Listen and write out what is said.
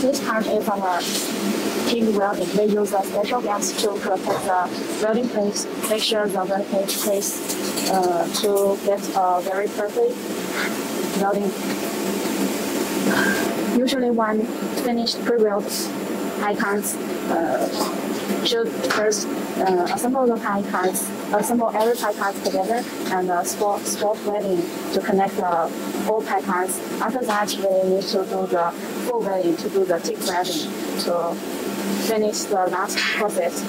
This part is our TIG welding. We use a special gas to protect the welding place, make sure the welding place to get a very perfect welding. Usually when finished pre-weld icons, should first assemble the pipe cards, assemble every pipe cards together, and spot welding to connect the full pipe cards. After that, we need to do the full welding to do the TIG welding to finish the last process.